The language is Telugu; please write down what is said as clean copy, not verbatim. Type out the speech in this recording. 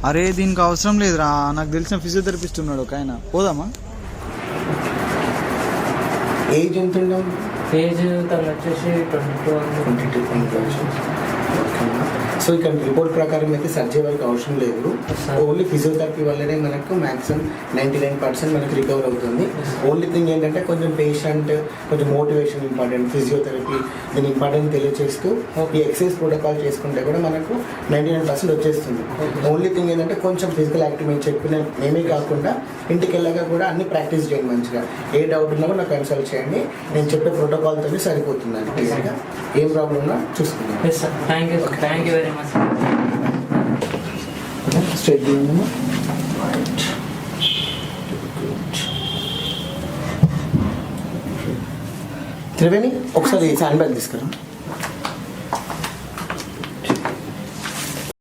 అరే దీనికి అవసరం లేదురా, నాకు తెలిసిన ఫిజియోథెరపిస్ట్ ఉన్నాడు ఒక ఆయన, పోదామా? ఏజ్ ఎంత ఉండవు? ఏజ్ తను వచ్చేసి 22. సో ఇక్కడ రిపోర్ట్ ప్రకారం అయితే సర్జరీ వరకు అవసరం లేదు. ఓన్లీ ఫిజియోథెరపీ వల్లనే మనకు మ్యాక్సిమం 99% మనకు రికవర్ అవుతుంది. ఓన్లీ థింగ్ ఏంటంటే కొంచెం పేషెంట్ కొంచెం మోటివేషన్ ఇంపార్టెంట్, ఫిజియోథెరపీ దీని ఇంపార్టెంట్ తెలియజేస్తూ ఈ ఎక్సర్సైజ్ ప్రోటోకాల్ చేసుకుంటే కూడా మనకు 99% వచ్చేస్తుంది. ఓన్లీ థింగ్ ఏంటంటే కొంచెం ఫిజికల్ యాక్టివ్ మేము చెప్పిన మేమే కాకుండా ఇంటికి వెళ్ళగా కూడా అన్ని ప్రాక్టీస్ చేయండి మంచిగా. ఏ డౌట్ ఉన్నా కూడా నాకు కన్సల్ట్ చేయండి, నేను చెప్పే ప్రోటోకాల్తో సరిపోతుందండి. బేసిక్గా ఏం ప్రాబ్లం ఉన్నా చూసుకుందాం. Thank you very much. Straight Triveni ఒకసారి హ్యాండ్ బ్యాగ్ తీసుకురా.